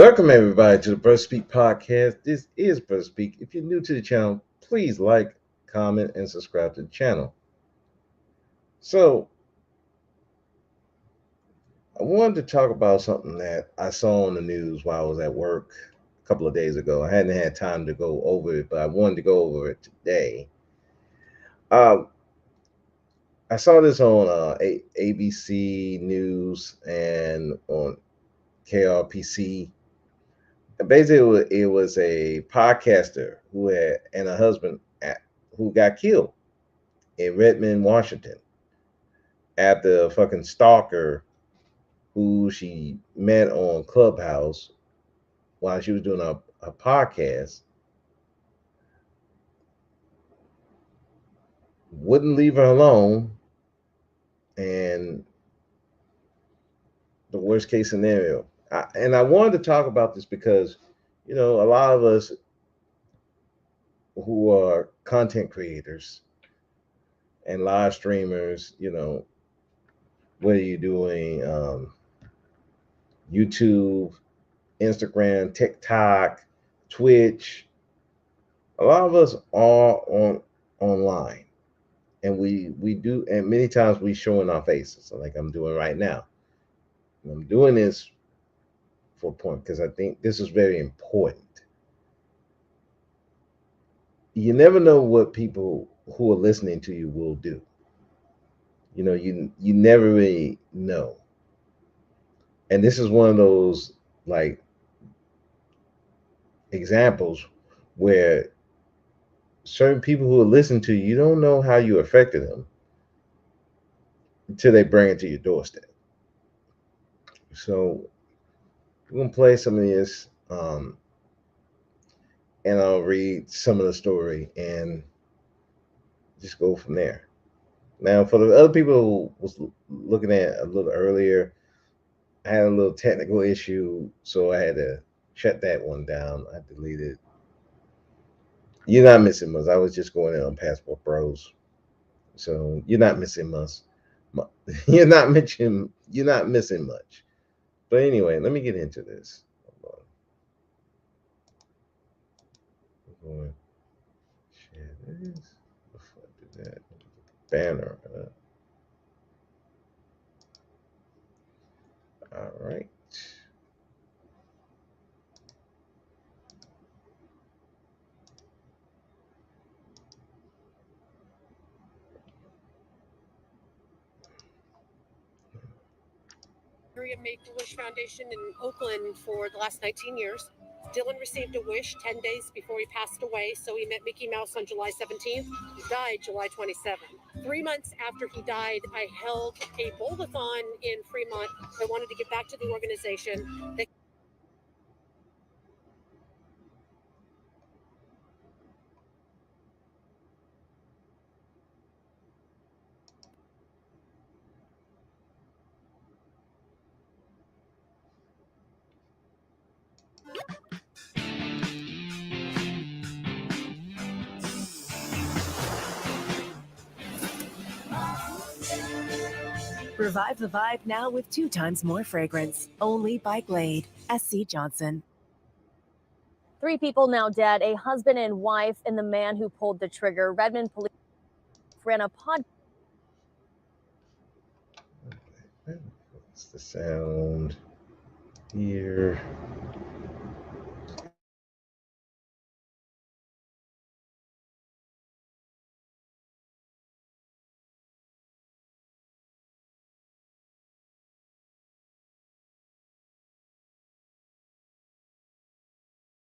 Welcome everybody to the Brother Speak podcast. This is Brother Speak. If you're new to the channel, please like, comment, and subscribe to the channel. So, I wanted to talk about something that I saw on the news while I was at work a couple of days ago. I hadn't had time to go over it, but I wanted to go over it today. Um, I saw this on ABC News and on KRPC. Basically, it was a podcaster who had and a husband who got killed in Redmond, Washington, after a fucking stalker who she met on Clubhouse while she was doing a podcast wouldn't leave her alone. And the worst case scenario. And I wanted to talk about this because, a lot of us who are content creators and live streamers, whether you're doing YouTube, Instagram, TikTok, Twitch, a lot of us are online, and we do, and many times we showing our faces, like I'm doing right now. And I'm doing this for a point because I think this is very important. You never know what people who are listening to you will do. You never really know. And this is one of those like examples where certain people who are listening to you, you don't know how you affected them until they bring it to your doorstep. So we're gonna play some of this, and I'll read some of the story and just go from there. Now, for the other people who was looking at a little earlier, I had a little technical issue, so I had to shut that one down. I deleted. You're not missing much. I was just going in on Passport Bros, so you're not missing much. You're not mentioning. You're not missing much. But anyway, let me get into this. Hold on. I'm going to share this. Before I do that, banner. All right. Make-A-Wish Foundation in Oakland for the last 19 years. Dylan received a wish 10 days before he passed away, so he met Mickey Mouse on July 17th. He died July 27th. 3 months after he died, I held a bowl-a-thon in Fremont. I wanted to give back to the organization. Revive the vibe now with 2 times more fragrance. Only by Glade. SC Johnson. 3 people now dead, a husband and wife, and the man who pulled the trigger. Redmond police ran a podcast. What's the sound here?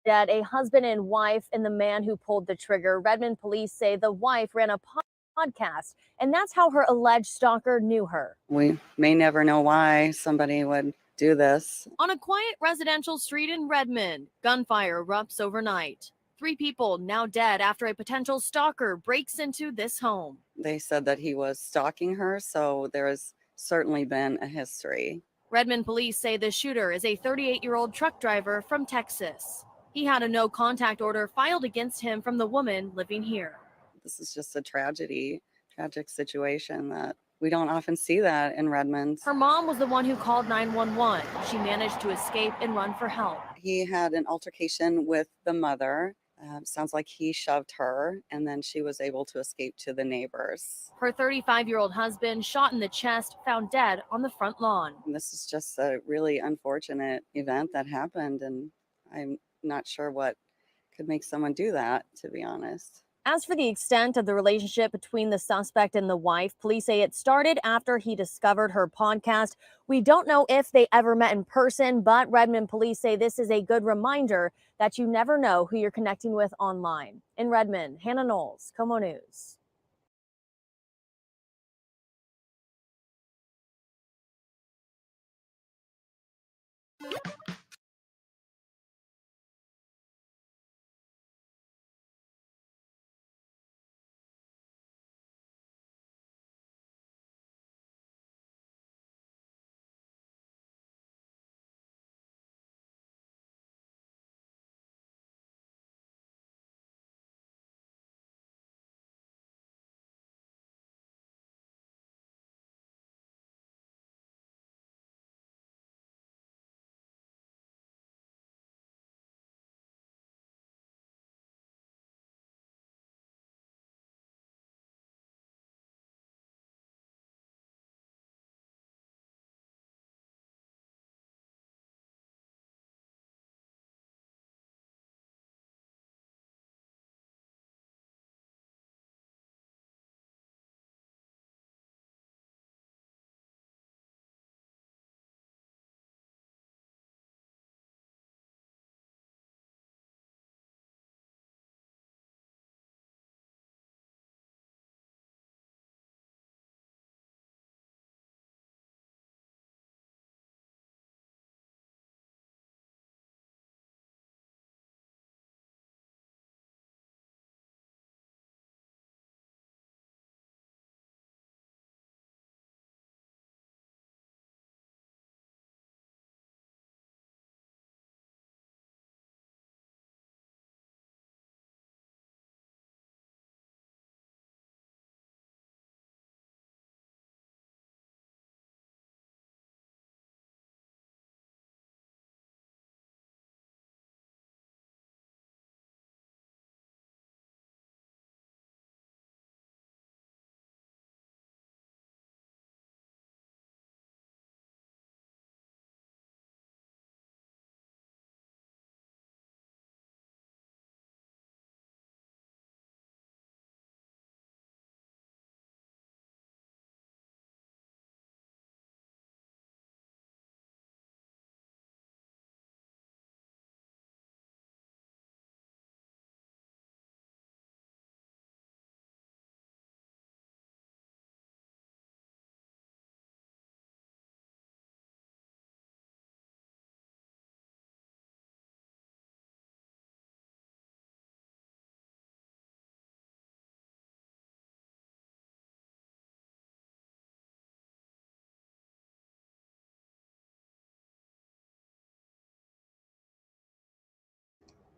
Dead, a husband and wife, and the man who pulled the trigger. Redmond police say the wife ran a podcast, and that's how her alleged stalker knew her. We may never know why somebody would do this. On a quiet residential street in Redmond, gunfire erupts overnight. 3 people now dead after a potential stalker breaks into this home. They said that he was stalking her, so there has certainly been a history. Redmond police say the shooter is a 38-year-old truck driver from Texas. He had a no-contact order filed against him from the woman living here. This is just a tragic situation that We don't often see that in Redmond. Her mom was the one who called 911. She managed to escape and run for help. He had an altercation with the mother. Sounds like he shoved her, and then she was able to escape to the neighbors. Her 35-year-old husband, shot in the chest, found dead on the front lawn. And this is just a really unfortunate event that happened, and I'm not sure what could make someone do that, to be honest. As for the extent of the relationship between the suspect and the wife, police say it started after he discovered her podcast. We don't know if they ever met in person, but Redmond police say this is a good reminder that you never know who you're connecting with online. In Redmond, Hannah Knowles, Como News.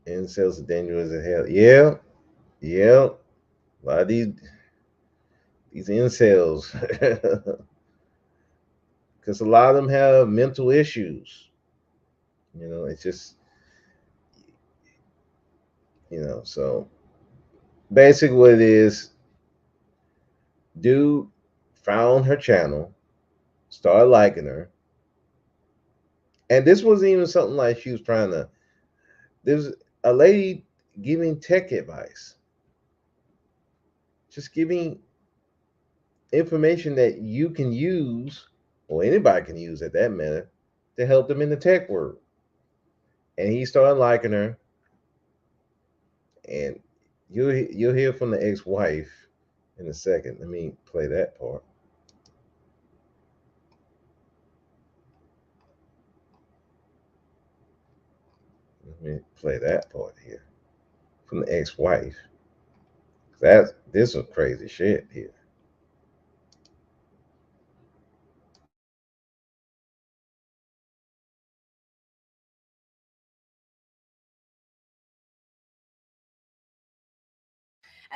Incels are dangerous as hell. Yeah, yeah. A lot of these incels, because a lot of them have mental issues. It's just So basically, what it is, dude found her channel, started liking her, and this wasn't even something like she was trying to. There's a lady giving tech advice, just giving information that you can use, or anybody can use at that matter, to help them in the tech world. And he started liking her, and you'll hear from the ex-wife in a second. Let me play that part. Let me play that part here from the ex-wife. This is crazy shit here.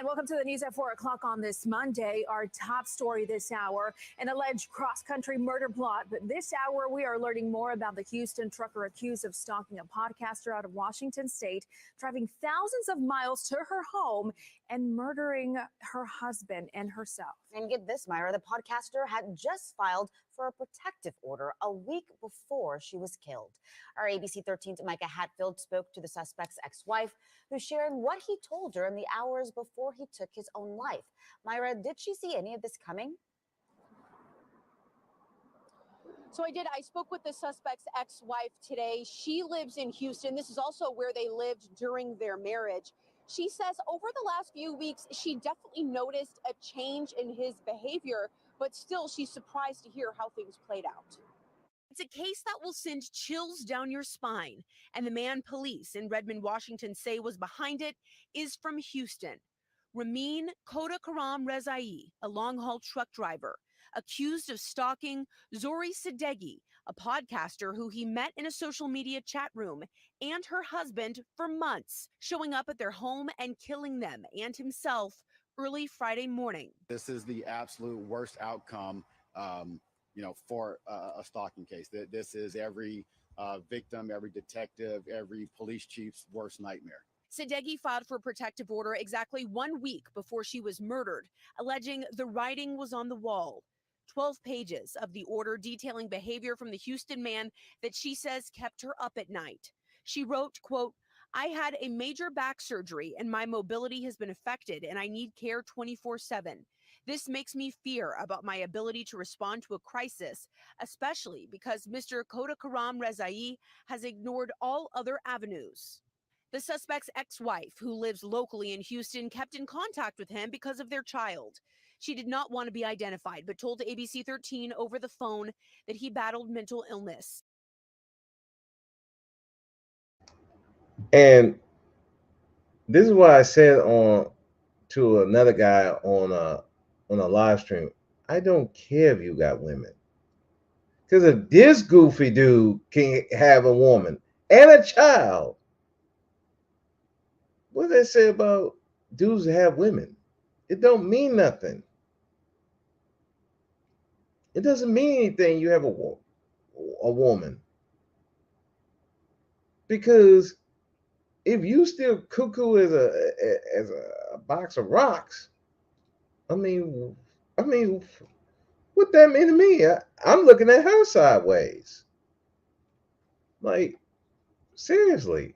And welcome to the news at 4 o'clock on this Monday. Our top story this hour, an alleged cross-country murder plot. But this hour, we are learning more about the Houston trucker accused of stalking a podcaster out of Washington State, driving thousands of miles to her home and murdering her husband and herself. And get this, Myra, the podcaster had just filed for a protective order a week before she was killed. Our ABC 13's Micah Hatfield spoke to the suspect's ex-wife, who's sharing what he told her in the hours before he took his own life. Myra, did she see any of this coming? So I did. I spoke with the suspect's ex-wife today. She lives in Houston. This is also where they lived during their marriage. She says over the last few weeks, she definitely noticed a change in his behavior, but still she's surprised to hear how things played out. It's a case that will send chills down your spine. And the man police in Redmond, Washington say was behind it is from Houston. Ramin Koda Karam Rezai, a long-haul truck driver, accused of stalking Zori Sadeghi, a podcaster who he met in a social media chat room, and her husband for months, showing up at their home and killing them and himself early Friday morning. This is the absolute worst outcome, for a stalking case. This is every victim, every detective, every police chief's worst nightmare. Sadeghi filed for a protective order exactly 1 week before she was murdered, alleging the writing was on the wall. 12 pages of the order detailing behavior from the Houston man that she says kept her up at night. She wrote, quote, "I had a major back surgery and my mobility has been affected and I need care 24/7. This makes me fear about my ability to respond to a crisis, especially because Mr. Koda Karam Rezai has ignored all other avenues." The suspect's ex-wife, who lives locally in Houston, kept in contact with him because of their child. She did not want to be identified, but told ABC 13 over the phone that he battled mental illness. And this is what I said on to another guy on a live stream. I don't care if you got women. Because if this goofy dude can have a woman and a child, what do they say about dudes that have women? It don't mean nothing. It doesn't mean anything you have a woman. Because if you still cuckoo as a box of rocks, I mean, what that mean to me? I'm looking at her sideways. Like, seriously,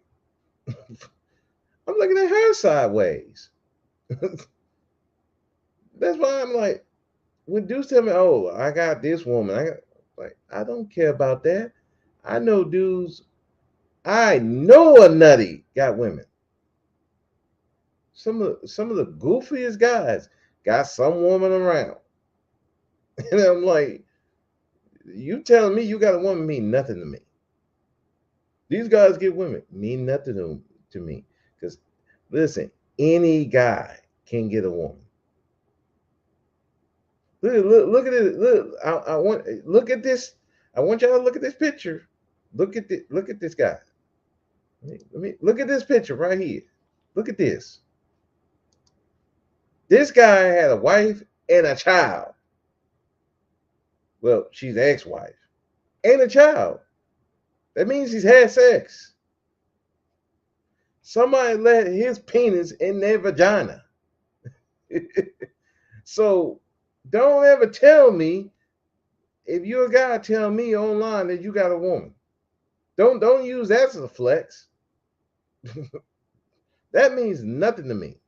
I'm looking at her sideways. That's why I'm like, when dudes tell me, "Oh, I got this woman," I don't care about that. I know dudes. I know a nutty got women. Some of the goofiest guys got some woman around, and I'm like, you telling me you got a woman mean nothing to me. These guys get women mean nothing to me. Because listen, any guy can get a woman. Look at it. Look at this. I want y'all to look at this picture. Look at this guy. Look at this picture right here. Look at this. This guy had a wife and a child. Well, she's ex-wife and a child. That means he's had sex. Somebody let his penis in their vagina. So don't ever tell me, if you're a guy, tell me online that you got a woman. Don't use that as a flex. That means nothing to me.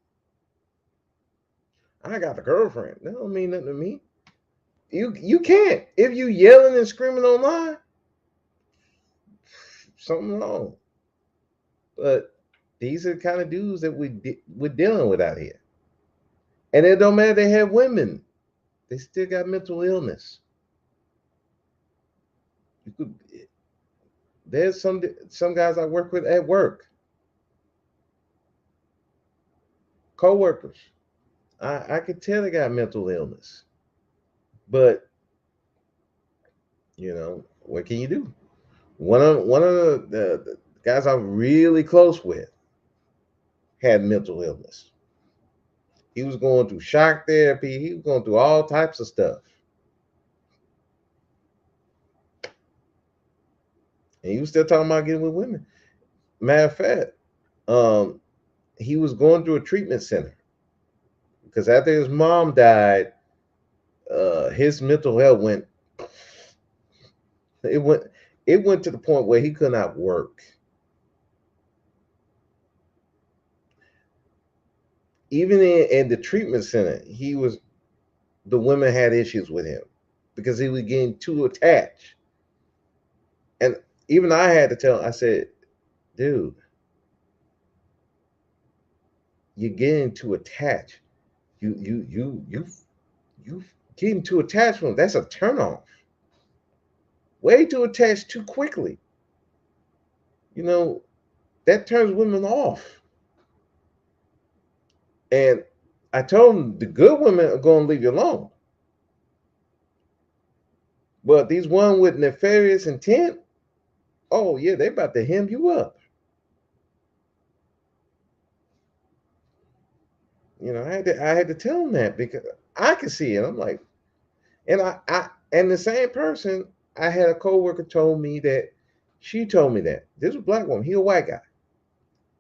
I got a girlfriend. That don't mean nothing to me. You can't. If you yelling and screaming online, something wrong. But these are the kind of dudes that we're dealing with out here. And it don't matter they have women. They still got mental illness. There's some guys I work with at work. Co-workers. I could tell they got mental illness. But what can you do? One of the guys I'm really close with had mental illness. He was going through shock therapy. He was going through all types of stuff. And he was still talking about getting with women. Matter of fact, um, he was going through a treatment center because after his mom died, his mental health it went it went to the point where he could not work. Even in the treatment center, the women had issues with him because he was getting too attached. And even I had to tell him, I said, dude, you're getting too attached. You getting too attached from him. That's a turnoff. Way too attached too quickly. You know, that turns women off. And I told him the good women are going to leave you alone. But these one with nefarious intent, oh yeah, they about to hem you up. I had to tell him that because I could see it. I'm like, and the same person, I had a coworker told me that she told me that this was a black woman, he a white guy.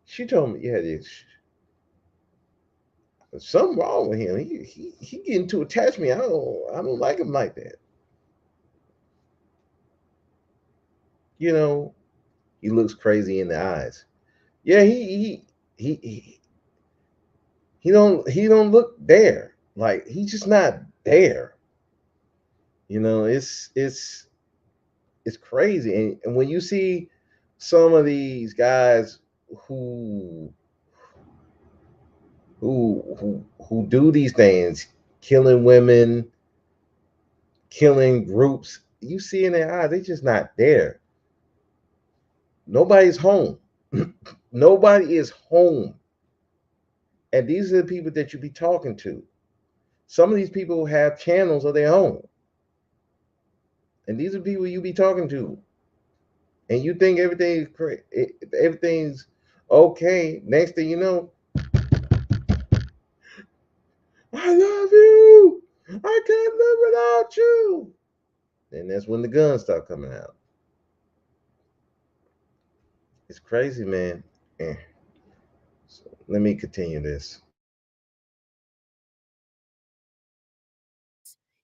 She told me, yeah, there's something wrong with him. He getting too attached to me. I don't like him like that. You know, he looks crazy in the eyes. Yeah, he he don't look there. Like he's just not there. It's crazy. And when you see some of these guys who who do these things, killing women, killing groups, you see in their eyes, they're just not there. Nobody's home. Nobody is home. And these are the people that you be talking to. Some of these people have channels of their own. And these are people you be talking to. And you think everything's okay. Next thing you know, I love you. I can't live without you. And that's when the guns start coming out. It's crazy, man. So let me continue this.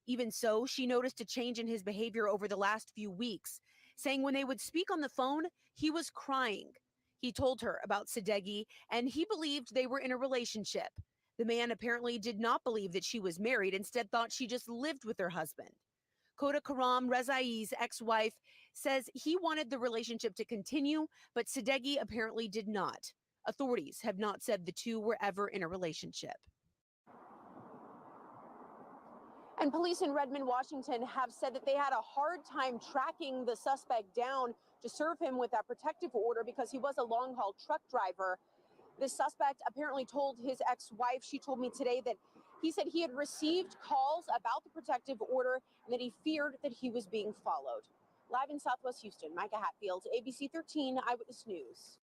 Even so, she noticed a change in his behavior over the last few weeks, saying when they would speak on the phone, he was crying. He told her about Sadeghi, and he believed they were in a relationship. The man apparently did not believe that she was married, instead thought she just lived with her husband. Kota Karam, Rezai's ex-wife, says he wanted the relationship to continue, but Sadeghi apparently did not. Authorities have not said the two were ever in a relationship. And police in Redmond, Washington have said that they had a hard time tracking the suspect down to serve him with that protective order because he was a long haul truck driver. This suspect apparently told his ex-wife, she told me today, that he said he had received calls about the protective order and that he feared that he was being followed. Live in Southwest Houston, Micah Hatfield, ABC 13 Eyewitness News.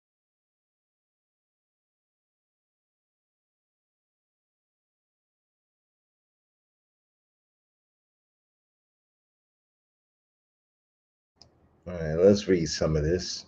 All right, let's read some of this.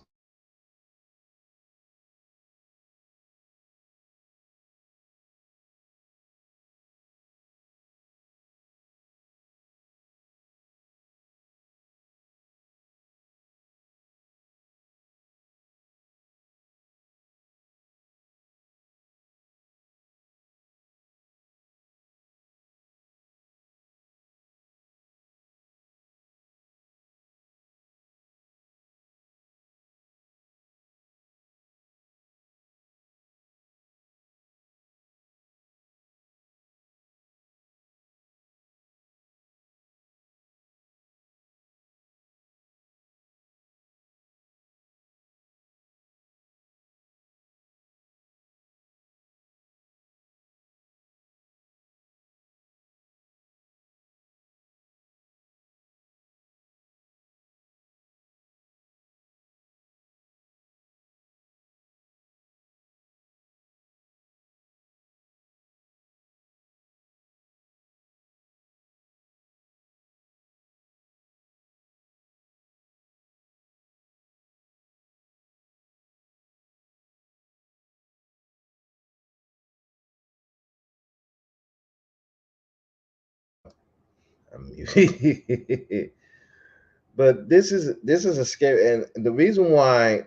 But this is a scary, and the reason why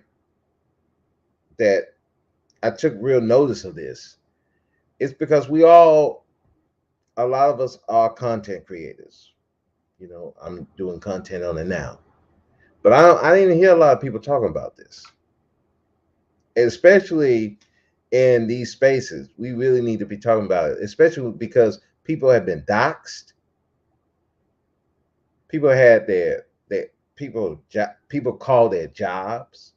that I took real notice of this is because a lot of us are content creators. I'm doing content on it now, but I didn't hear a lot of people talking about this, especially in these spaces. We really need to be talking about it, especially because people have been doxxed. People had their people call their jobs,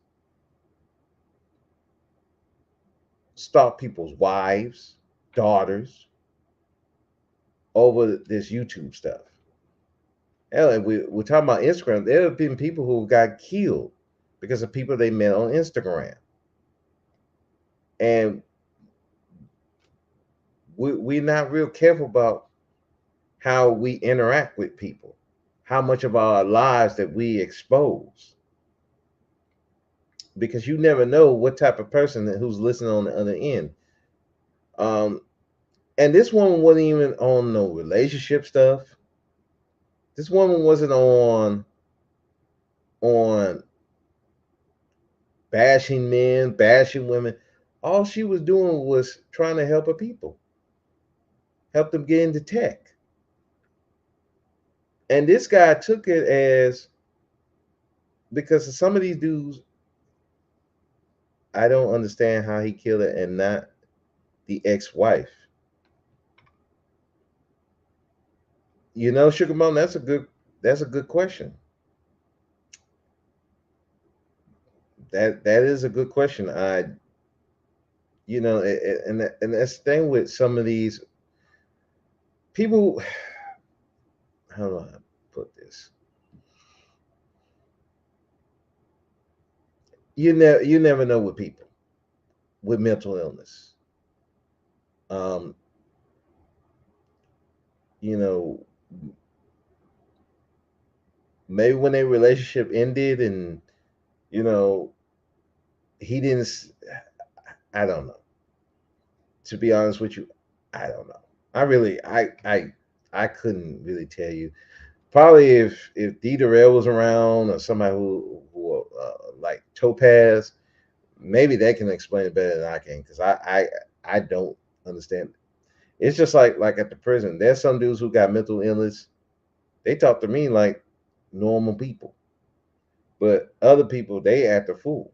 stalk people's wives, daughters over this YouTube stuff. Hell, if we're talking about Instagram. There have been people who got killed because of people they met on Instagram, and we're not real careful about how we interact with people, how much of our lives that we expose, because you never know what type of person who's listening on the other end. Um, and this woman wasn't even on no relationship stuff. This woman wasn't on bashing men, bashing women. All she was doing was trying to help her people, help them get into tech. And this guy took it as, because some of these dudes, I don't understand how he killed her and not the ex-wife. Sugar Mom, that's a good question. That is a good question. And that's the thing with some of these people. How do I put this? You never know with people with mental illness. Um, you know, maybe when their relationship ended, and you know he didn't. I don't know. To be honest with you, I don't know. I really, I couldn't really tell you. Probably if D Darrell was around, or somebody who like Topaz, maybe they can explain it better than I can, because I don't understand. It's just like at the prison. There's some dudes who got mental illness. They talk to me like normal people, but other people, they act a fool.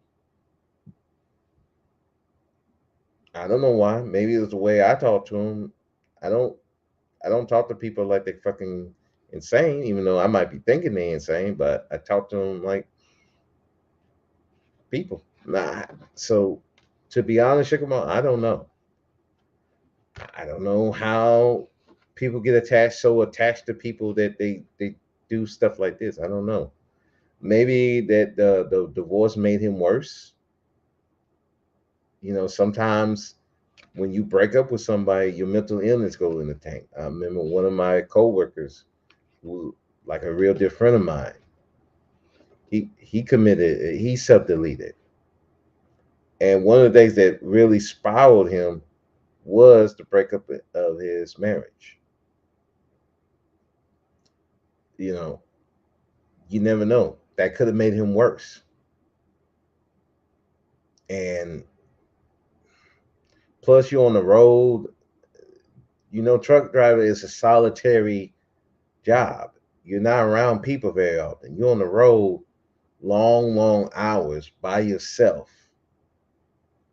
I don't know why. Maybe it's the way I talk to them. I don't I don't talk to people like they're fucking insane, even though I might be thinking they're insane, but I talk to them like people. Nah. So to be honest, Shikama, I don't know. I don't know how people get attached to people that they do stuff like this. I don't know. Maybe that the divorce made him worse. Sometimes when you break up with somebody, your mental illness goes in the tank. I remember one of my coworkers, who, like a real dear friend of mine, he self deleted, and one of the things that really spiraled him was the breakup of his marriage. You know, you never know, that could have made him worse. And plus, you're on the road. Truck driver is a solitary job. You're not around people very often. You're on the road long, long hours by yourself,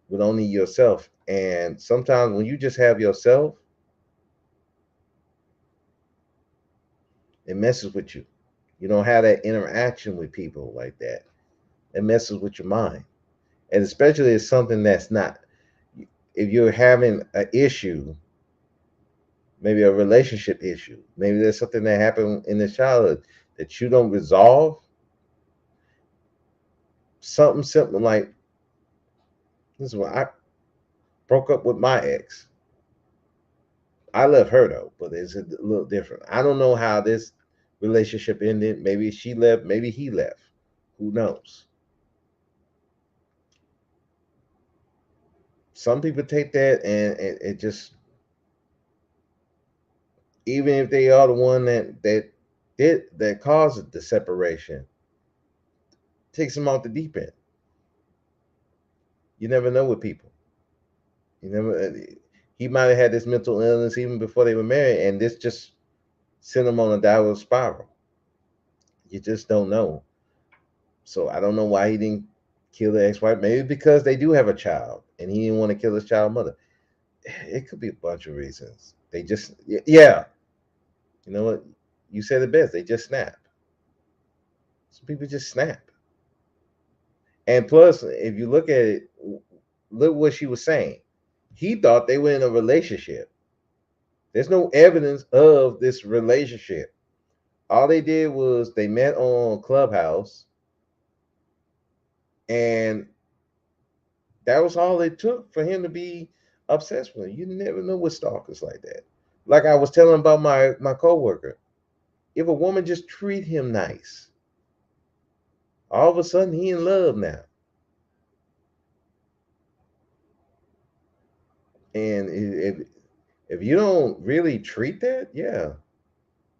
with only yourself. And sometimes when you just have yourself, it messes with you. You don't have that interaction with people like that. It messes with your mind. And especially if something that's not, if you're having an issue, maybe a relationship issue, maybe there's something that happened in the childhood that you don't resolve, something simple like this is what I broke up with my ex. I love her though, but it's a little different. I don't know how this relationship ended. Maybe she left, maybe he left. Who knows? Some people take that, and it just, even if they are the one that it that causes the separation takes them off the deep end. You never know with people. You never. He might have had this mental illness even before they were married, and this just sent him on a downward spiral. You just don't know. So I don't know why he didn't kill the ex-wife. Maybe because they do have a child, and he didn't want to kill his child mother. It could be a bunch of reasons. They just, yeah. You know what? You said it best. They just snap. Some people just snap. And plus, if you look at it, look what she was saying. He thought they were in a relationship. There's no evidence of this relationship. All they did was they met on Clubhouse, and that was all it took for him to be obsessed with her. You never know with stalkers like that. Like I was telling about my coworker, if a woman just treat him nice, all of a sudden he in love now. And if you don't really treat that, yeah,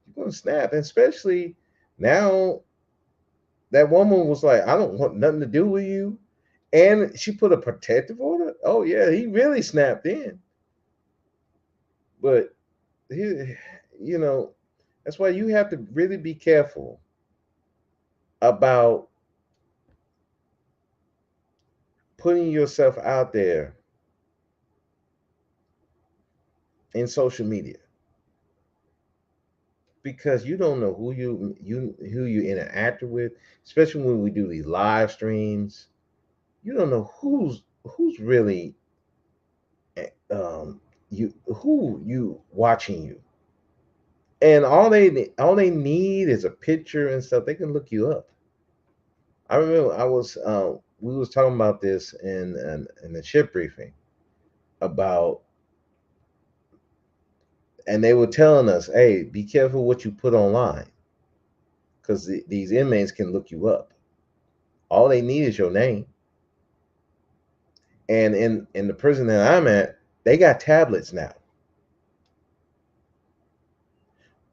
you're gonna snap. And especially now that woman was like, I don't want nothing to do with you. And she put a protective order. Oh yeah, he really snapped in. But he, you know, that's why you have to really be careful about putting yourself out there in social media because you don't know who you interact with, especially when we do these live streams. You don't know who's really you who you watching you, and all they need is a picture and stuff. They can look you up. I remember I was we was talking about this in the ship briefing about, and they were telling us, hey, be careful what you put online because these inmates can look you up. All they need is your name. And in the prison that I'm at, they got tablets now.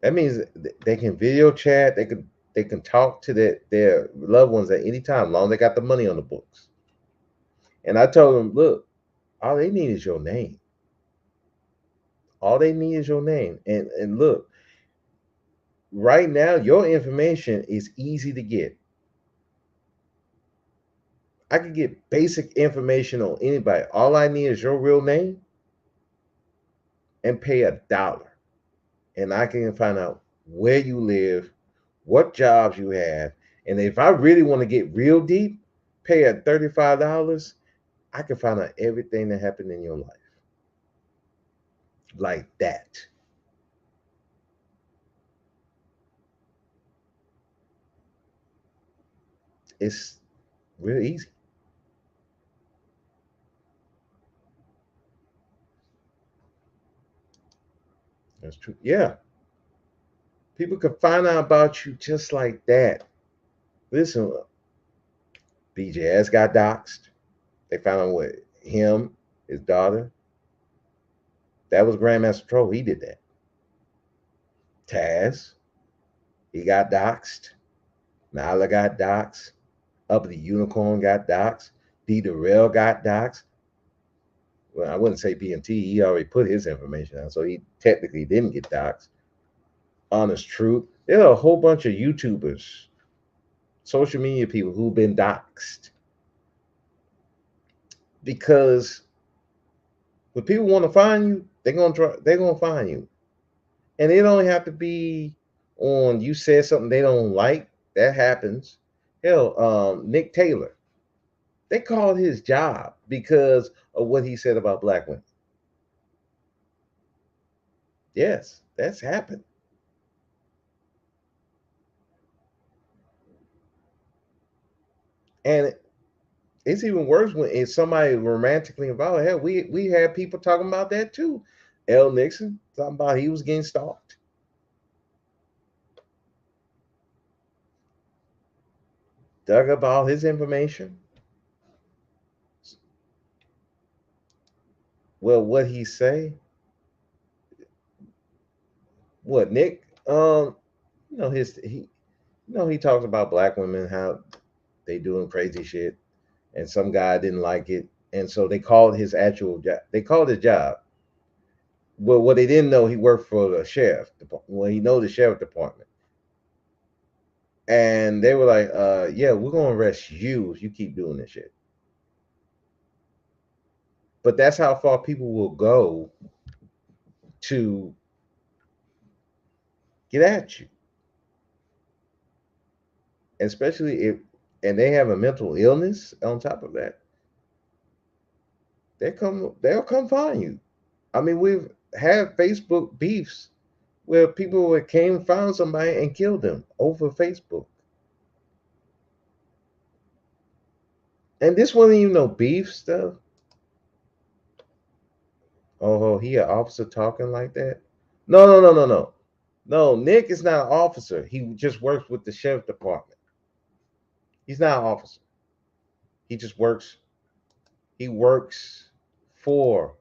That means they can video chat. They can talk to their loved ones at any time, long as they got the money on the books. And I told them, look, all they need is your name. All they need is your name. And look, right now, your information is easy to get. I can get basic information on anybody. All I need is your real name and pay $1. And I can find out where you live, what jobs you have. And if I really want to get real deep, pay at $35, I can find out everything that happened in your life. Like that. It's real easy. That's true. Yeah. People can find out about you just like that. Listen, BJS got doxxed. They found out what him, his daughter. That was Grandmaster Troll. He did that. Taz, he got doxxed. Nyla got doxxed. Up the Unicorn got doxxed. D. Darrell got doxxed. Well, I wouldn't say BMT. He already put his information out, so he technically didn't get doxxed. Honest Truth. There are a whole bunch of YouTubers, social media people who've been doxxed because when people want to find you, they're gonna try. They're gonna find you, and it don't have to be on you said something they don't like. That happens. Hell, Nick Taylor. They called his job because of what he said about black women. Yes, that's happened. And it's even worse when it's somebody romantically involved. Hell, we had people talking about that too. L. Nixon talking about he was getting stalked. Dug up all his information. Well, what he say? What Nick? you know his he he talks about black women, how they doing crazy shit, and some guy didn't like it, and so they called his actual job. They called his job. Well, what they didn't know, he worked for the sheriff. Well, he know the sheriff department, and they were like, yeah, we're gonna arrest you if you keep doing this shit." But that's how far people will go to get at you, especially if, and they have a mental illness on top of that. They'll come find you. I mean, we've had Facebook beefs where people came found somebody and killed them over Facebook. And this wasn't even no beef stuff. Oh, he an officer talking like that? No, no, no, no, no. No, Nick is not an officer. He just works with the sheriff department. He's not an officer. He just works. He works for.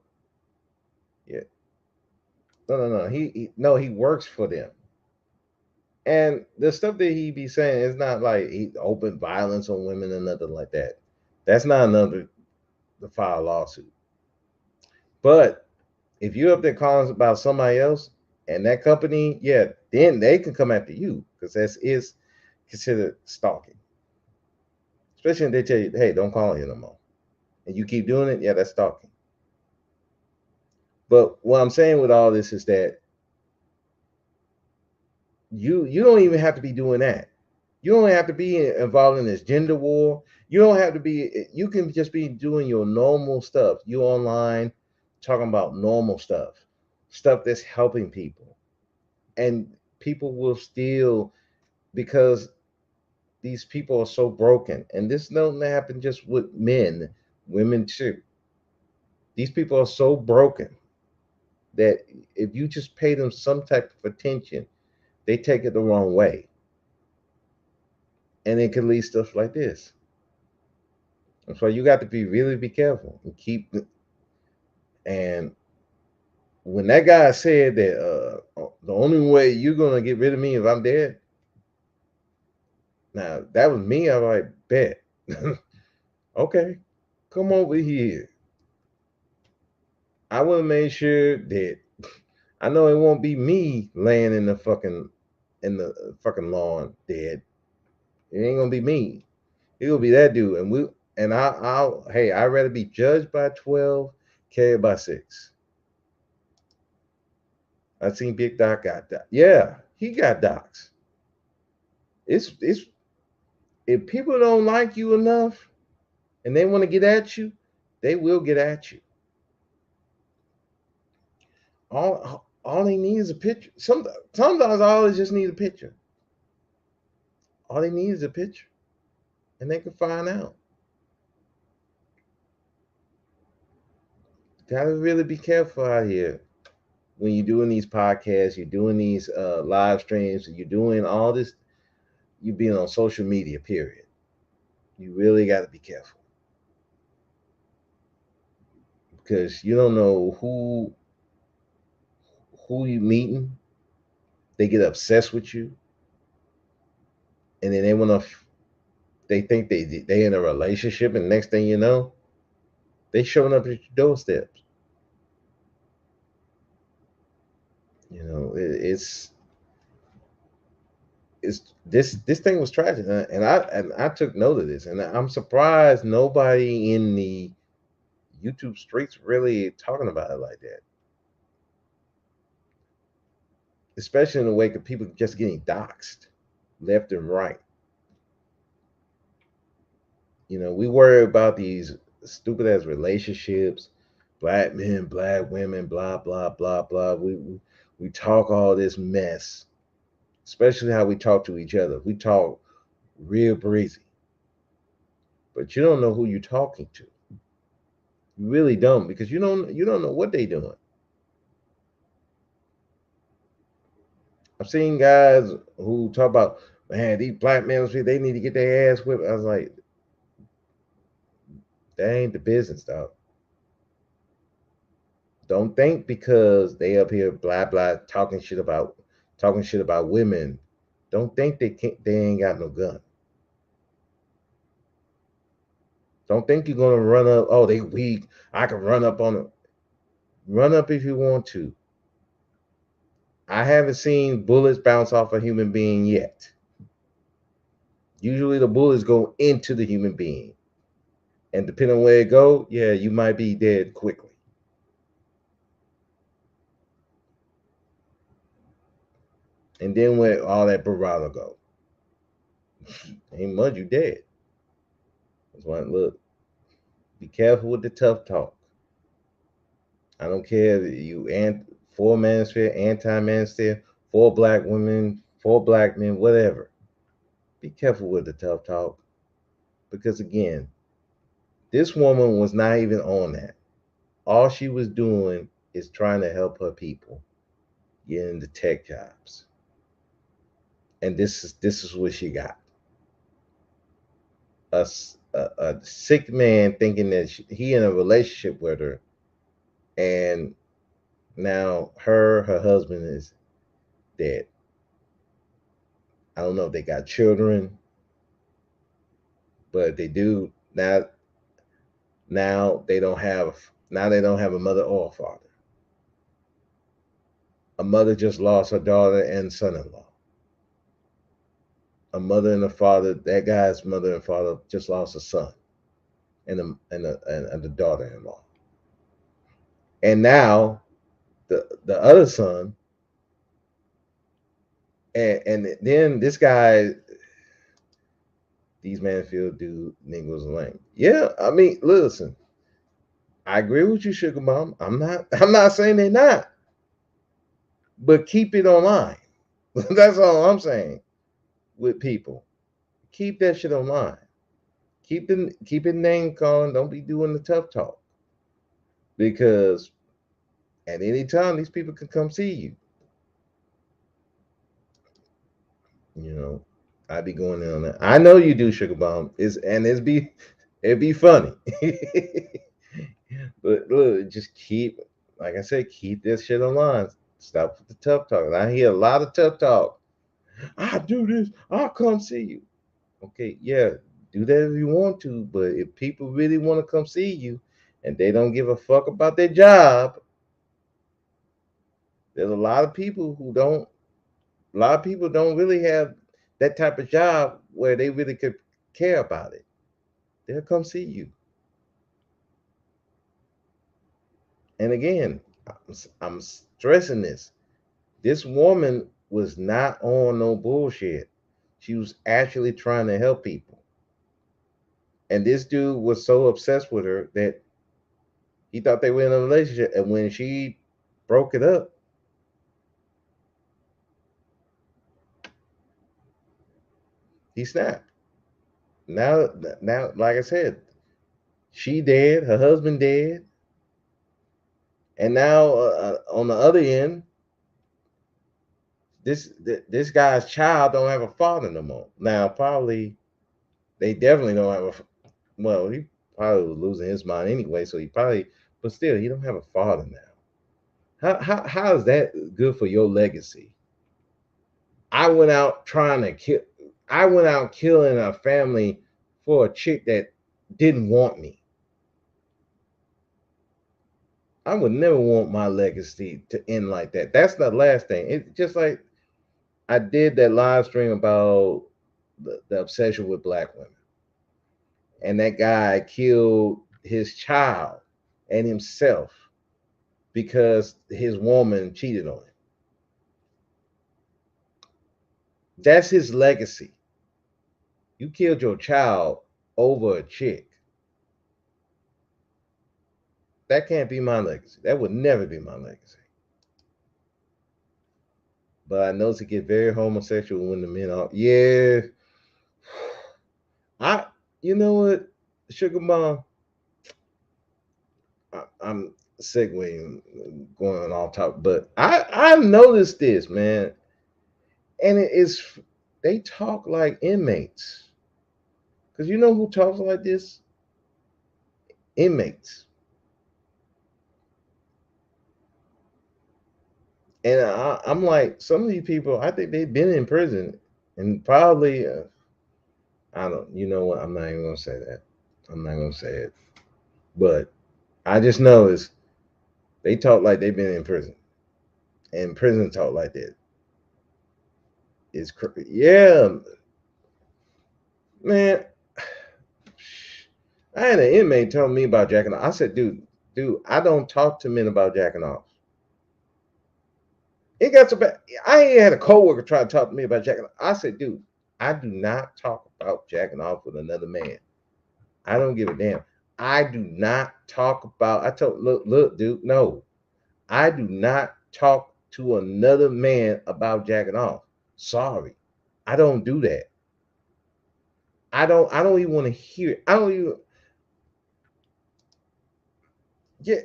Yeah. No, no, no. No. He works for them. And the stuff that he be saying is not like he open violence on women or nothing like that. That's not another to file a lawsuit. But if you're up there calling about somebody else and that company, yeah, then they can come after you because that is considered stalking. Especially if they tell you, hey, don't call you no more. And you keep doing it, yeah, that's stalking. But what I'm saying with all this is that you don't even have to be doing that. You don't have to be involved in this gender war. You don't have to be. You can just be doing your normal stuff. You online talking about normal stuff that's helping people, and people will still, because these people are so broken. And this doesn't happen just with men, women too. These people are so broken that if you just pay them some type of attention, they take it the wrong way, and it can lead stuff like this. That's why you got to be really be careful and keep. And when that guy said that the only way you're gonna get rid of me if I'm dead, now that was me. I was like, bet, okay, come over here. I want to make sure that I know it won't be me laying in the fucking lawn dead. It ain't gonna be me. It will be that dude. I'll hey, I'd rather be judged by 12, carried by 6. I seen Big Doc got that. Yeah, he got docs. It's if people don't like you enough and they want to get at you, they will get at you. All they need is a picture. Sometimes all they just need a picture. All they need is a picture, and they can find out. Gotta really be careful out here when you're doing these podcasts, you're doing these live streams, you're doing all this. You being on social media, period. You really got to be careful because you don't know who you meeting. They get obsessed with you, and then they want to. They think they in a relationship, and next thing you know, they showing up at your doorsteps. You know, it's this thing was tragic, and I took note of this, and I'm surprised nobody in the YouTube streets really talking about it like that, especially in the wake of people just getting doxxed left and right. You know, we worry about these stupid ass relationships, black men, black women, blah blah blah blah. We talk all this mess, especially how we talk to each other. We talk real breezy, but you don't know who you're talking to. You really don't, because you don't know what they doing. I've seen guys who talk about, man, these black men, they need to get their ass whipped. I was like, that ain't the business, dog. Don't think because they up here blah blah talking shit about women. don't think they can't. They ain't got no gun. Don't think you're gonna run up. Oh, they weak. I can run up on them. Run up if you want to. I haven't seen bullets bounce off a human being yet. Usually the bullets go into the human being. And depending on where it go, yeah, you might be dead quickly. And then where all that bravado go, ain't much, you dead. That's why look, be careful with the tough talk. I don't care if you and for manosphere, anti-manosphere, for black women, for black men, whatever. Be careful with the tough talk because again, this woman was not even on that. All she was doing is trying to help her people get into tech jobs, and this is what she got. A sick man thinking that he in a relationship with her, and now her husband is dead. I don't know if they got children, but they do now. Now they don't have a mother or a father. A mother just lost her daughter and son-in-law. A mother and a father. That guy's mother and father just lost a son and the daughter-in-law. And now the other son, and then this guy, these Manfield dude niggas lame. Yeah, I mean, listen, I agree with you, Sugar Mom. I'm not saying they're not, but keep it online. That's all I'm saying with people. Keep that shit online. Keep it name calling. Don't be doing the tough talk because at any time these people can come see you. You know, I be going in on that. I know you do, Sugar Bomb. It'd be funny. But look, just keep, like I said, keep this shit online. Stop with the tough talk. And I hear a lot of tough talk. I do this. I'll come see you. Okay, yeah, do that if you want to. But if people really want to come see you, and they don't give a fuck about their job, there's a lot of people who don't. A lot of people don't really have that type of job where they really could care about it. They'll come see you. And again, I'm stressing this. This woman was not on no bullshit. She was actually trying to help people. And this dude was so obsessed with her that he thought they were in a relationship. And when she broke it up, he snapped. Now, like I said, she dead, her husband dead, and now on the other end, this guy's child don't have a father no more. Now, probably they definitely don't have a. Well, he probably was losing his mind anyway, so he probably, but still, he don't have a father now. How is that good for your legacy? I went out trying to kill. I went out killing a family for a chick that didn't want me. I would never want my legacy to end like that. That's the last thing. It's just like I did that live stream about the obsession with black women, and that guy killed his child and himself because his woman cheated on him. That's his legacy. You killed your child over a chick. That can't be my legacy. That would never be my legacy. But I notice it get very homosexual when the men are. Yeah, I. You know what, Sugar Mom. I'm segueing, going on top, but I've noticed this, man, and it is they talk like inmates. Cause you know who talks like this? Inmates. And I'm like, some of these people, I think they've been in prison And probably, I don't. You know what? I'm not even gonna say that. I'm not gonna say it. But I just know is they talk like they've been in prison, and prison talk like that. Yeah, man. I had an inmate telling me about jacking off. I said, dude, I don't talk to men about jacking off. It got so bad. I ain't had a coworker try to talk to me about jacking off. I said, dude, I do not talk about jacking off with another man. I don't give a damn. I do not talk about. I told look, dude, no. I do not talk to another man about jacking off. Sorry, I don't do that. I don't even want to hear it. I don't even. Yeah.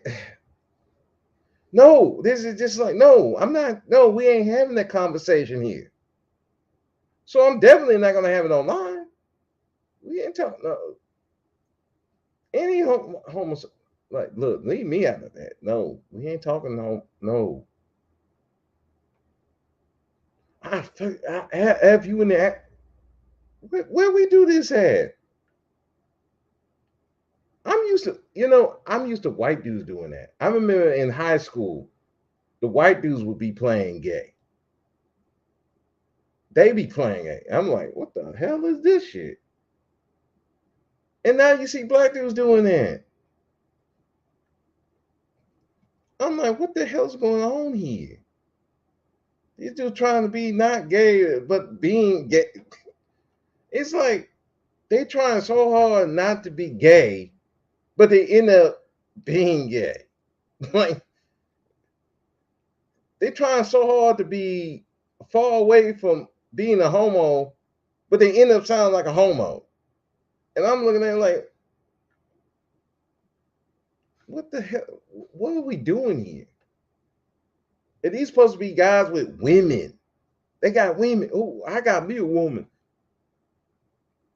No, this is just like, no, I'm not, no, we ain't having that conversation here. So I'm definitely not gonna have it online. We ain't talking no any homosexual. Like, look, leave me out of that. No, we ain't talking no. I have you in the where we do this at? I'm used to white dudes doing that. I remember in high school, the white dudes would be playing gay. They be playing gay. I'm like, what the hell is this shit? And now you see black dudes doing that. I'm like, what the hell's going on here? These dudes trying to be not gay, but being gay. It's like they trying so hard not to be gay, but they end up being gay. Like they trying so hard to be far away from being a homo, but they end up sounding like a homo. And I'm looking at it like, what the hell? What are we doing here? Are these supposed to be guys with women? They got women. Oh, I got me a woman.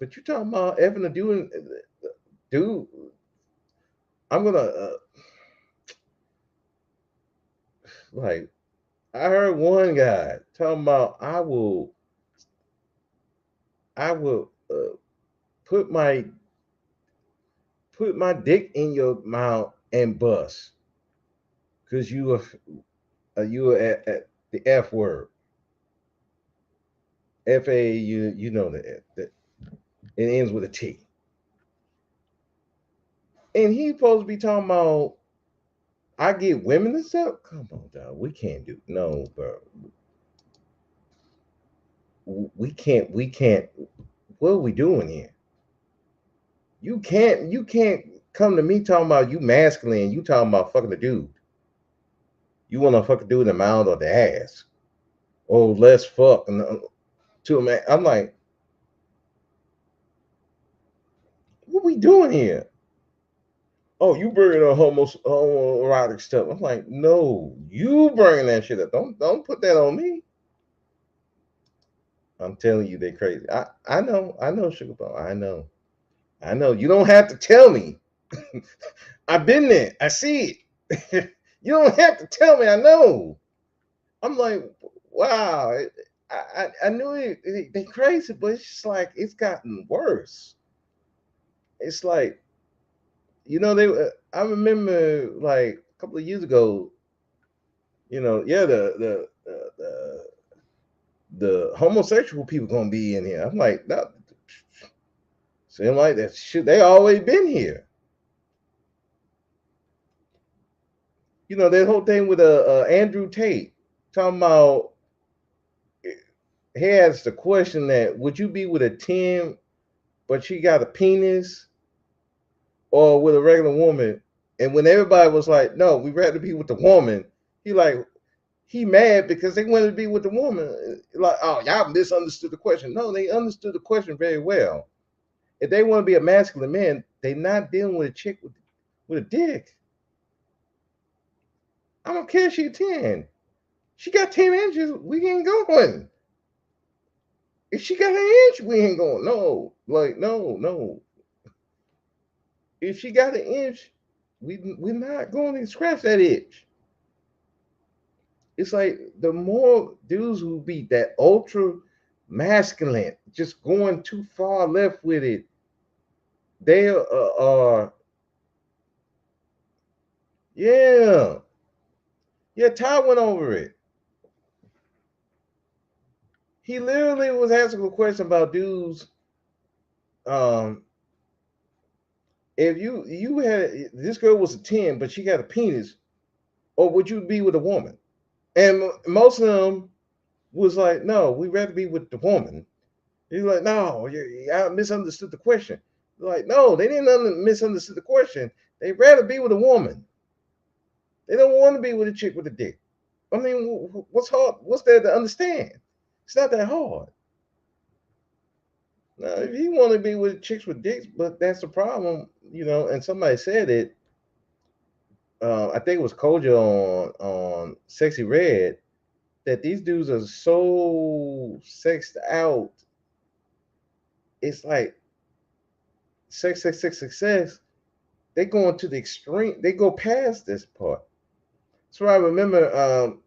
But you talking about Evan a dude? I'm gonna like. I heard one guy talking about I will put my put my dick in your mouth and bust because you are at the F word. FA, you know that it ends with a T. And he supposed to be talking about I get women and stuff. Come on, dog. We can't do no, bro. We can't. What are we doing here? You can't come to me talking about you masculine. You talking about fucking the dude. You want to fuck a dude in the mouth or the ass? Oh, let's fuck to a man. I'm like, what we doing here? Oh, you bringing up homoerotic stuff? I'm like, no, you bringing that shit up. Don't put that on me. I'm telling you, they crazy. I know, Sugar Bone. I know. You don't have to tell me. I've been there. I see it. You don't have to tell me. I know. I'm like, wow. I knew they crazy, but it's just like it's gotten worse. It's like they. I remember like a couple of years ago. Yeah, the homosexual people gonna be in here. I'm like, that seem like that shit. They always been here. That whole thing with Andrew Tate talking about he asked the question that would you be with a 10 but she got a penis or with a regular woman? And when everybody was like, no, we'd rather be with the woman, he mad because they wanted to be with the woman. Like, oh, y'all misunderstood the question. No, they understood the question very well. If they want to be a masculine man, they not dealing with a chick with a dick. I don't care if she's 10. She got 10 inches, we ain't going. If she got an inch, we ain't going. No, like no. If she got an inch, we're not going to scratch that itch. It's like the more dudes who be that ultra, masculine, just going too far left with it. They are, yeah, yeah. Ty went over it. He literally was asking a question about dudes. Um, if you had this girl was a 10, but she got a penis, or would you be with a woman? And most of them was like, no, we'd rather be with the woman. He's like, no, I misunderstood the question. Like, no, they didn't misunderstood the question. They'd rather be with a woman. They don't want to be with a chick with a dick. I mean, what's hard? What's there to understand? It's not that hard. Now, if you want to be with chicks with dicks, but that's the problem, And somebody said it. I think it was Kojo on Sexy Red that these dudes are so sexed out. It's like sex, sex, sex, sex, sex. They going to the extreme. They go past this part. So I remember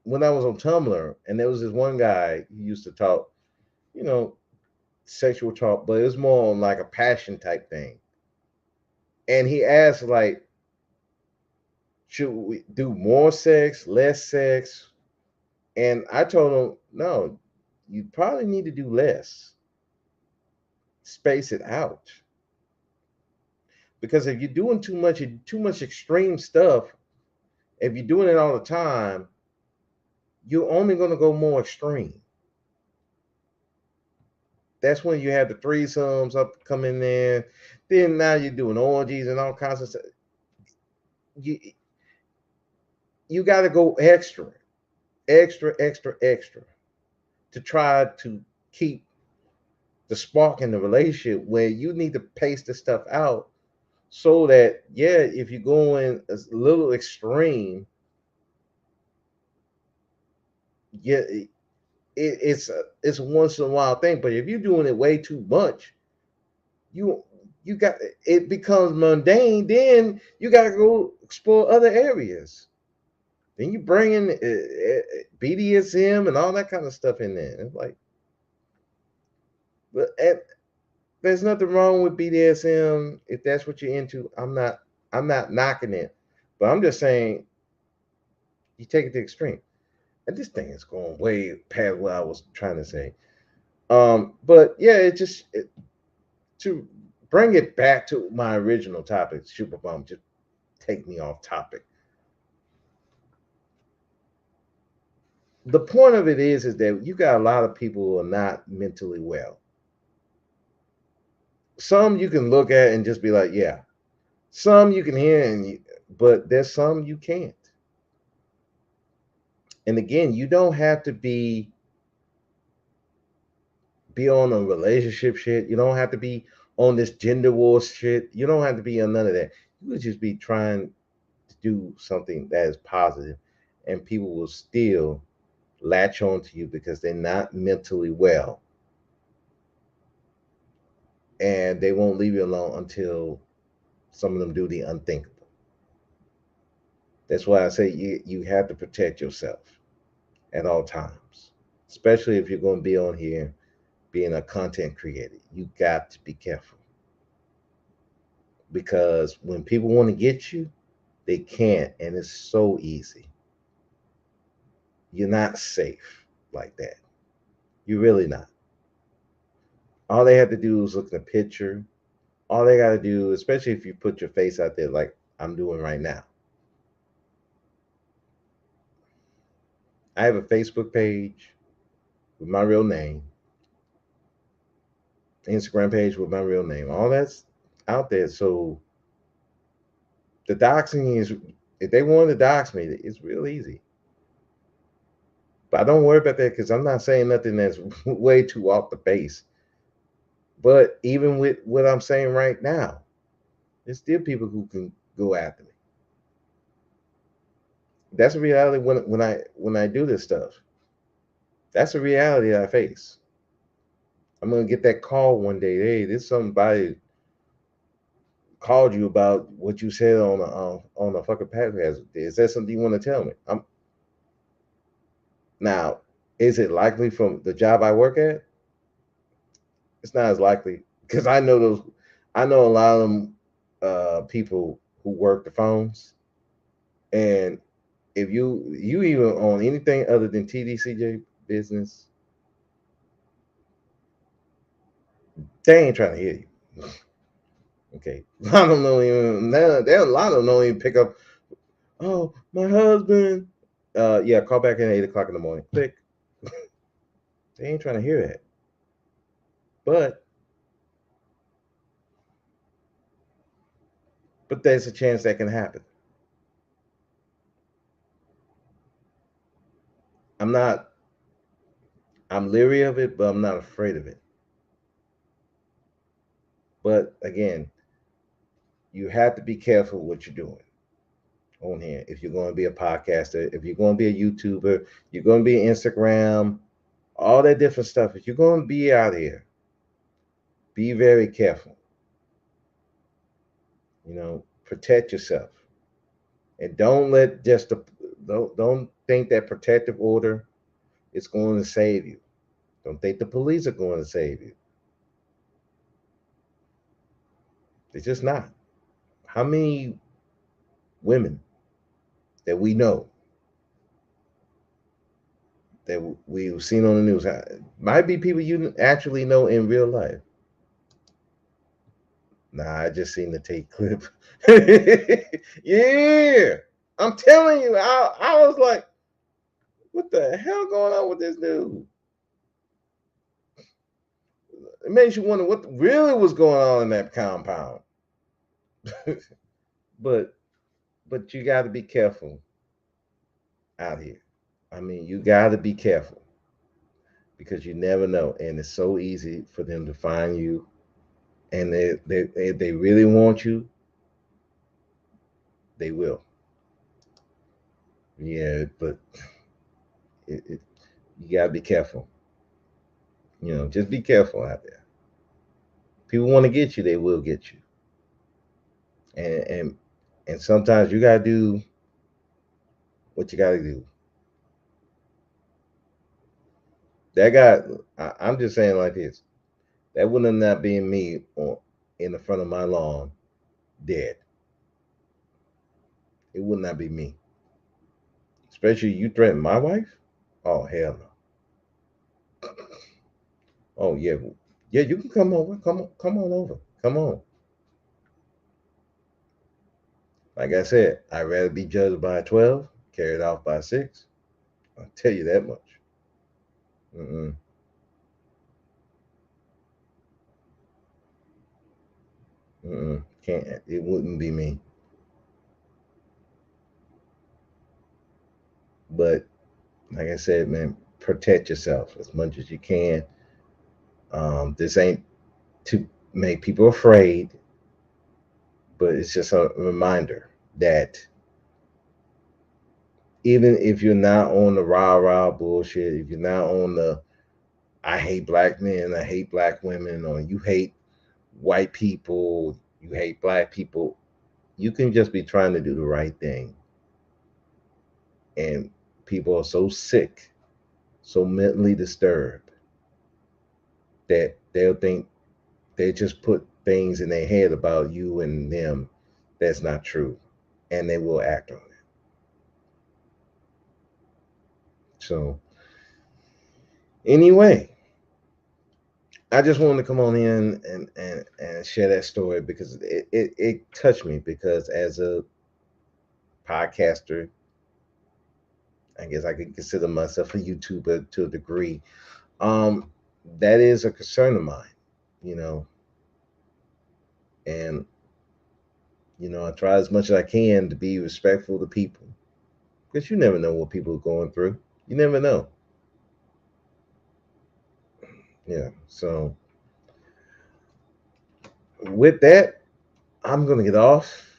when I was on Tumblr, and there was this one guy who used to talk, you know, sexual talk, but it was more on like a passion type thing. And he asked like, should we do more sex, less sex? And I told him, no, you probably need to do less. Space it out. Because if you're doing too much extreme stuff, if you're doing it all the time, you're only going to go more extreme. That's when you have the threesomes up come in there. Then now you're doing orgies and all kinds of stuff. You you got to go extra, extra, extra, extra to try to keep the spark in the relationship where you need to pace the stuff out so that if you're going a little extreme, it's a once in a while thing. But if you're doing it way too much, you you got it becomes mundane. Then you got to go explore other areas. Then you bring in BDSM and all that kind of stuff in there. It's like, but there's nothing wrong with BDSM if that's what you're into. I'm not knocking it, but I'm just saying you take it to the extreme. And this thing is going way past what I was trying to say. But yeah, to bring it back to my original topic, Super Bum, just take me off topic. The point of it is that you got a lot of people who are not mentally well. Some you can look at and just be like, yeah. Some you can hear, but there's some you can't. And again, you don't have to be on a relationship shit. You don't have to be on this gender war shit. You don't have to be on none of that. You would just be trying to do something that is positive, and people will still latch on to you because they're not mentally well, and they won't leave you alone until some of them do the unthinkable. That's why I say you have to protect yourself at all times, especially if you're going to be on here being a content creator. You got to be careful because when people want to get you, they can't, and it's so easy. You're not safe like that. You're really not. All they have to do is look at the picture. All they got to do, especially if you put your face out there like I'm doing right now. I have a Facebook page with my real name, Instagram page with my real name. All that's out there. So the doxing is, if they want to dox me, it's real easy. But I don't worry about that because I'm not saying nothing that's way too off the base. But even with what I'm saying right now, there's still people who can go after me. That's a reality when I do this stuff. That's a reality that I face. I'm gonna get that call one day. Hey, this somebody called you about what you said on a fucking podcast. Is that something you want to tell me? I'm now. Is it likely from the job I work at? It's not as likely because I know those. I know a lot of them people who work the phones, and if you even on anything other than TDCJ business, they ain't trying to hear you. Okay, a lot of them don't even. A lot of them don't even pick up. Oh, my husband. Yeah, call back at 8 o'clock in the morning. Click. They ain't trying to hear that. But there's a chance that can happen. I'm not. I'm leery of it, but I'm not afraid of it. But again, you have to be careful what you're doing on here. If you're going to be a podcaster, if you're going to be a YouTuber, you're going to be Instagram, all that different stuff. If you're going to be out here, be very careful. Protect yourself, and don't let just the don't think that protective order is going to save you. Don't think the police are going to save you. It's just not. How many women that we know that we've seen on the news might be people you actually know in real life? Nah, I just seen the tape clip. Yeah, I'm telling you, I was like, what the hell going on with this dude? It makes you wonder what really was going on in that compound. but you got to be careful out here. I mean, you got to be careful because you never know, and it's so easy for them to find you. And they really want you, they will. Yeah, but it, you gotta be careful. Just be careful out there. People want to get you, they will get you. And sometimes you gotta do what you gotta do. That guy, I'm just saying like this. That would have not been me in the front of my lawn, dead. It would not be me. Especially you threaten my wife. Oh hell no. Oh yeah, yeah. You can come over. Come on over. Come on. Like I said, I'd rather be judged by 12, carried off by 6. I'll tell you that much. Mm-mm, mm-mm. Can't. It wouldn't be me. But like I said, man, protect yourself as much as you can. This ain't to make people afraid, but it's just a reminder that even if you're not on the rah rah bullshit, if you're not on the I hate black men, I hate black women, or you hate white people, you hate black people, you can just be trying to do the right thing. And people are so sick, so mentally disturbed that they'll think they just put things in their head about you and them that's not true. And they will act on it. So, anyway, I just wanted to come on in and share that story because it touched me because as a podcaster, I guess I could consider myself a YouTuber to a degree. Um, that is a concern of mine, you know, and I try as much as I can to be respectful to people because you never know what people are going through. You never know. Yeah. So with that, I'm gonna get off.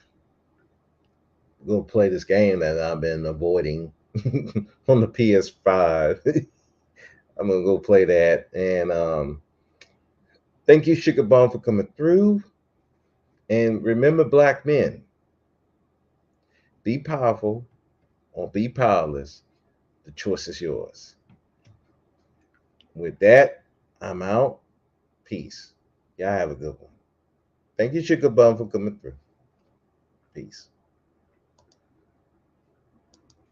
Go play this game that I've been avoiding on the PS5. I'm gonna go play that, and thank you, Sugar Bomb, for coming through. And remember, black men, be powerful or be powerless. The choice is yours. With that, I'm out. Peace. Y'all have a good one. Thank you, Sugar Bum, for coming through. Peace.